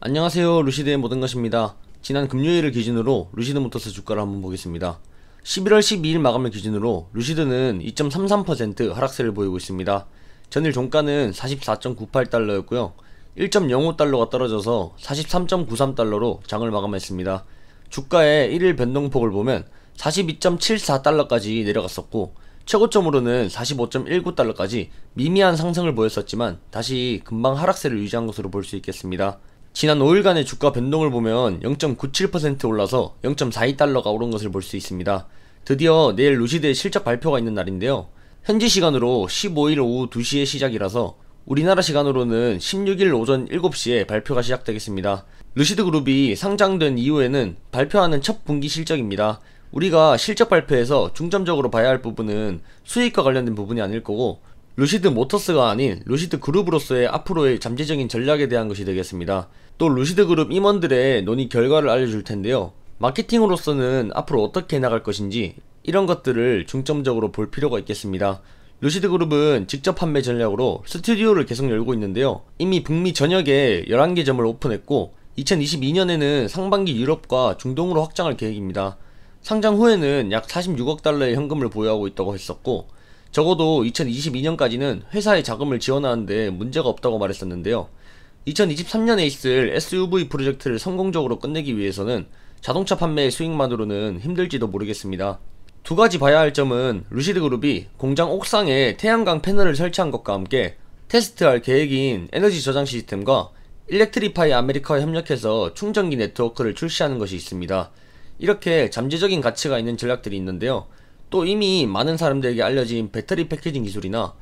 안녕하세요, 루시드의 모든 것입니다. 지난 금요일을 기준으로 루시드모터스 주가를 한번 보겠습니다. 11월 12일 마감을 기준으로 루시드는 2.33% 하락세를 보이고 있습니다. 전일 종가는 44.98달러였고요 1.05달러가 떨어져서 43.93달러로 장을 마감했습니다. 주가의 1일 변동폭을 보면 42.74달러까지 내려갔었고 최고점으로는 45.19달러까지 미미한 상승을 보였었지만 다시 금방 하락세를 유지한 것으로 볼 수 있겠습니다. 지난 5일간의 주가 변동을 보면 0.97% 올라서 0.42달러가 오른 것을 볼 수 있습니다. 드디어 내일 루시드의 실적 발표가 있는 날인데요. 현지 시간으로 15일 오후 2시에 시작이라서 우리나라 시간으로는 16일 오전 7시에 발표가 시작되겠습니다. 루시드 그룹이 상장된 이후에는 발표하는 첫 분기 실적입니다. 우리가 실적 발표에서 중점적으로 봐야 할 부분은 수익과 관련된 부분이 아닐 거고 루시드 모터스가 아닌 루시드 그룹으로서의 앞으로의 잠재적인 전략에 대한 것이 되겠습니다. 또 루시드 그룹 임원들의 논의 결과를 알려줄 텐데요. 마케팅으로서는 앞으로 어떻게 나갈 것인지 이런 것들을 중점적으로 볼 필요가 있겠습니다. 루시드 그룹은 직접 판매 전략으로 스튜디오를 계속 열고 있는데요. 이미 북미 전역에 11개 점을 오픈했고 2022년에는 상반기 유럽과 중동으로 확장할 계획입니다. 상장 후에는 약 46억 달러의 현금을 보유하고 있다고 했었고 적어도 2022년까지는 회사의 자금을 지원하는데 문제가 없다고 말했었는데요. 2023년에 있을 SUV 프로젝트를 성공적으로 끝내기 위해서는 자동차 판매의 수익만으로는 힘들지도 모르겠습니다. 두 가지 봐야 할 점은 루시드 그룹이 공장 옥상에 태양광 패널을 설치한 것과 함께 테스트할 계획인 에너지 저장 시스템과 일렉트리파이 아메리카와 협력해서 충전기 네트워크를 출시하는 것이 있습니다. 이렇게 잠재적인 가치가 있는 전략들이 있는데요. 또 이미 많은 사람들에게 알려진 배터리 패키징 기술이나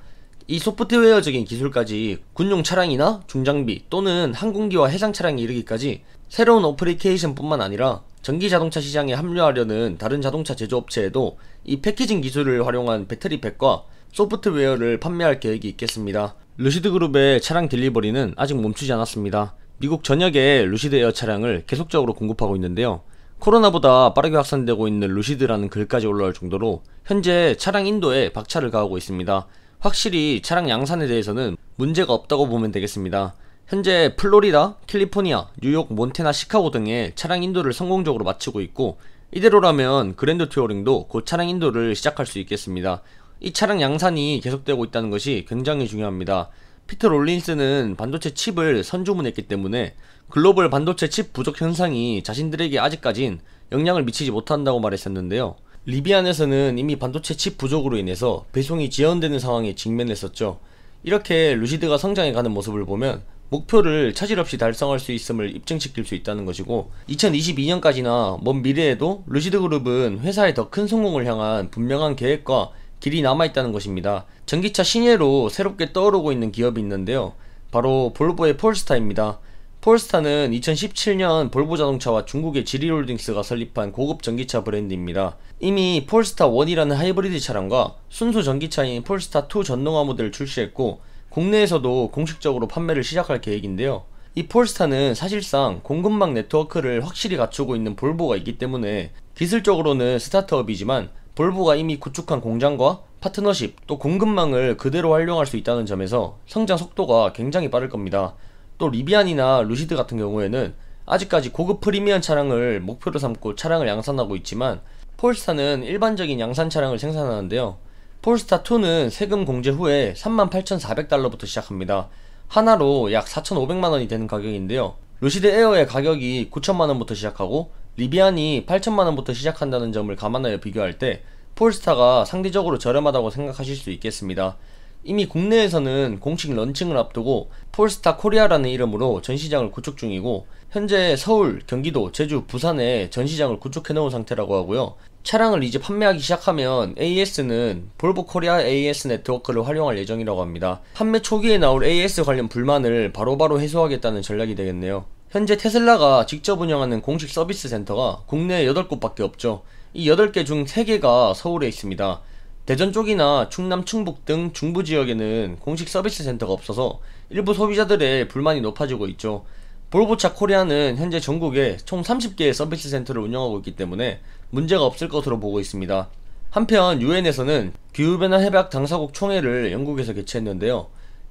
이 소프트웨어적인 기술까지 군용 차량이나 중장비 또는 항공기와 해상 차량에 이르기까지 새로운 어플리케이션 뿐만 아니라 전기 자동차 시장에 합류하려는 다른 자동차 제조업체에도 이 패키징 기술을 활용한 배터리팩과 소프트웨어를 판매할 계획이 있겠습니다. 루시드 그룹의 차량 딜리버리는 아직 멈추지 않았습니다. 미국 전역에 루시드 에어 차량을 계속적으로 공급하고 있는데요. 코로나보다 빠르게 확산되고 있는 루시드라는 글까지 올라올 정도로 현재 차량 인도에 박차를 가하고 있습니다. 확실히 차량 양산에 대해서는 문제가 없다고 보면 되겠습니다. 현재 플로리다, 캘리포니아, 뉴욕, 몬테나, 시카고 등의 차량 인도를 성공적으로 마치고 있고 이대로라면 그랜드 투어링도 곧 차량 인도를 시작할 수 있겠습니다. 이 차량 양산이 계속되고 있다는 것이 굉장히 중요합니다. 피터 롤린스는 반도체 칩을 선주문했기 때문에 글로벌 반도체 칩 부족 현상이 자신들에게 아직까진 영향을 미치지 못한다고 말했었는데요. 리비안에서는 이미 반도체 칩 부족으로 인해서 배송이 지연되는 상황에 직면했었죠. 이렇게 루시드가 성장해가는 모습을 보면 목표를 차질 없이 달성할 수 있음을 입증시킬 수 있다는 것이고 2022년까지나 먼 미래에도 루시드 그룹은 회사의 더 큰 성공을 향한 분명한 계획과 길이 남아있다는 것입니다. 전기차 신예로 새롭게 떠오르고 있는 기업이 있는데요. 바로 볼보의 폴스타입니다. 폴스타는 2017년 볼보 자동차와 중국의 지리홀딩스가 설립한 고급 전기차 브랜드입니다. 이미 폴스타 1이라는 하이브리드 차량과 순수 전기차인 폴스타 2 전동화 모델을 출시했고 국내에서도 공식적으로 판매를 시작할 계획인데요. 이 폴스타는 사실상 공급망 네트워크를 확실히 갖추고 있는 볼보가 있기 때문에 기술적으로는 스타트업이지만 볼보가 이미 구축한 공장과 파트너십 또 공급망을 그대로 활용할 수 있다는 점에서 성장 속도가 굉장히 빠를 겁니다. 또 리비안이나 루시드 같은 경우에는 아직까지 고급 프리미엄 차량을 목표로 삼고 차량을 양산하고 있지만 폴스타는 일반적인 양산 차량을 생산하는데요. 폴스타2는 세금 공제 후에 38,400달러부터 시작합니다. 하나로 약 4,500만원이 되는 가격인데요. 루시드 에어의 가격이 9,000만원부터 시작하고 리비안이 8,000만원부터 시작한다는 점을 감안하여 비교할 때 폴스타가 상대적으로 저렴하다고 생각하실 수 있겠습니다. 이미 국내에서는 공식 런칭을 앞두고 폴스타 코리아라는 이름으로 전시장을 구축 중이고 현재 서울, 경기도, 제주, 부산에 전시장을 구축해 놓은 상태라고 하고요. 차량을 이제 판매하기 시작하면 AS는 볼보 코리아 AS 네트워크를 활용할 예정이라고 합니다. 판매 초기에 나올 AS 관련 불만을 바로바로 해소하겠다는 전략이 되겠네요. 현재 테슬라가 직접 운영하는 공식 서비스 센터가 국내에 8곳밖에 없죠. 이 8개 중 3개가 서울에 있습니다. 대전 쪽이나 충남, 충북 등 중부 지역에는 공식 서비스 센터가 없어서 일부 소비자들의 불만이 높아지고 있죠. 볼보차 코리아는 현재 전국에 총 30개의 서비스 센터를 운영하고 있기 때문에 문제가 없을 것으로 보고 있습니다. 한편 유엔에서는 기후변화 협약 당사국 총회를 영국에서 개최했는데요.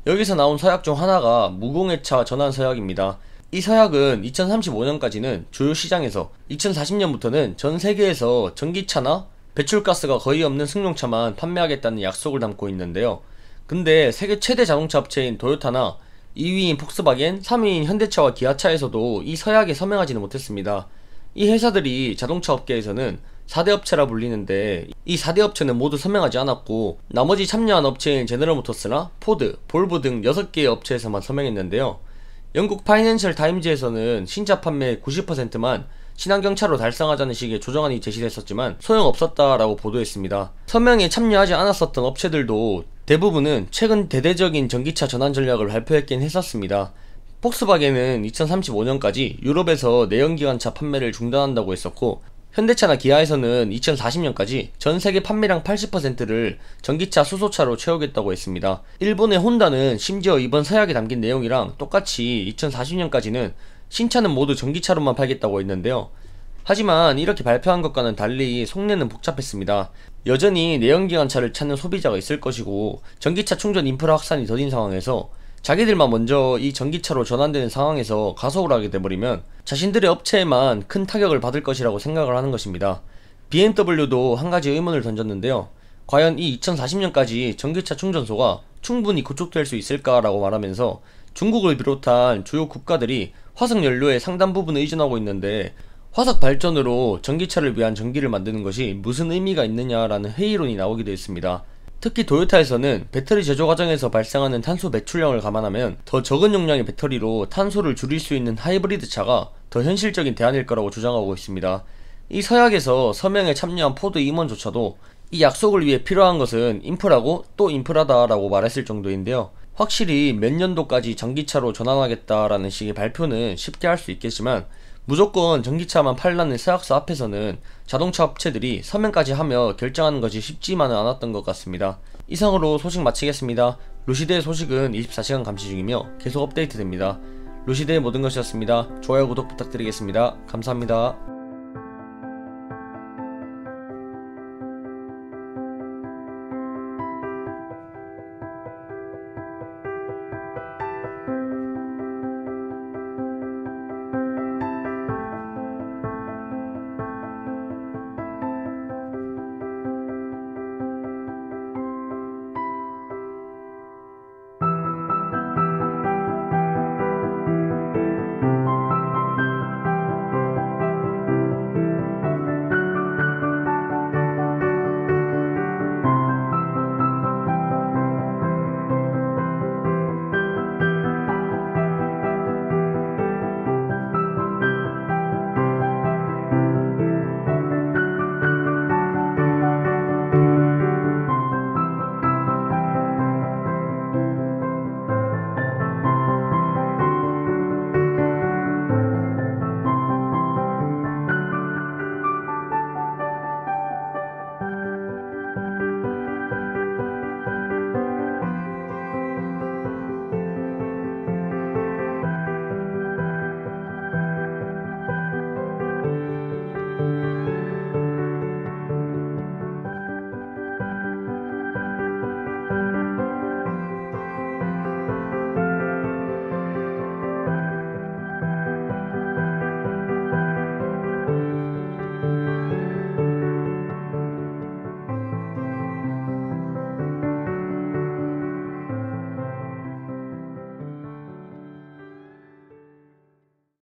여기서 나온 서약 중 하나가 무공해차 전환 서약입니다. 이 서약은 2035년까지는 주요 시장에서, 2040년부터는 전 세계에서 전기차나 배출가스가 거의 없는 승용차만 판매하겠다는 약속을 담고 있는데요. 근데 세계 최대 자동차 업체인 도요타나 2위인 폭스바겐, 3위인 현대차와 기아차에서도 이 서약에 서명하지는 못했습니다. 이 회사들이 자동차 업계에서는 4대 업체라 불리는데, 이 4대 업체는 모두 서명하지 않았고 나머지 참여한 업체인 제너럴모터스나 포드, 볼보 등 6개의 업체에서만 서명했는데요. 영국 파이낸셜 타임즈에서는 신차 판매 90%만 친환경차로 달성하자는 식의 조정안이 제시됐었지만 소용없었다라고 보도했습니다. 서명에 참여하지 않았었던 업체들도 대부분은 최근 대대적인 전기차 전환 전략을 발표했긴 했었습니다. 폭스바겐은 2035년까지 유럽에서 내연기관차 판매를 중단한다고 했었고, 현대차나 기아에서는 2040년까지 전세계 판매량 80%를 전기차 수소차로 채우겠다고 했습니다. 일본의 혼다는 심지어 이번 서약에 담긴 내용이랑 똑같이 2040년까지는 신차는 모두 전기차로만 팔겠다고 했는데요. 하지만 이렇게 발표한 것과는 달리 속내는 복잡했습니다. 여전히 내연기관차를 찾는 소비자가 있을 것이고, 전기차 충전 인프라 확산이 더딘 상황에서 자기들만 먼저 이 전기차로 전환되는 상황에서 가속을 하게 돼버리면 자신들의 업체에만 큰 타격을 받을 것이라고 생각을 하는 것입니다. BMW도 한 가지 의문을 던졌는데요. 과연 이 2040년까지 전기차 충전소가 충분히 구축될 수 있을까라고 말하면서 중국을 비롯한 주요 국가들이 화석연료의 상당 부분을 의존하고 있는데, 화석 발전으로 전기차를 위한 전기를 만드는 것이 무슨 의미가 있느냐라는 회의론이 나오기도 했습니다. 특히 도요타에서는 배터리 제조 과정에서 발생하는 탄소 배출량을 감안하면 더 적은 용량의 배터리로 탄소를 줄일 수 있는 하이브리드 차가 더 현실적인 대안일 거라고 주장하고 있습니다. 이 서약에서 서명에 참여한 포드 임원조차도 이 약속을 위해 필요한 것은 인프라고 또 인프라다라고 말했을 정도인데요. 확실히 몇 년도까지 전기차로 전환하겠다라는 식의 발표는 쉽게 할 수 있겠지만, 무조건 전기차만 팔라는 서약서 앞에서는 자동차 업체들이 서명까지 하며 결정하는 것이 쉽지만은 않았던 것 같습니다. 이상으로 소식 마치겠습니다. 루시드의 소식은 24시간 감시 중이며 계속 업데이트 됩니다. 루시드의 모든 것이었습니다. 좋아요, 구독 부탁드리겠습니다. 감사합니다.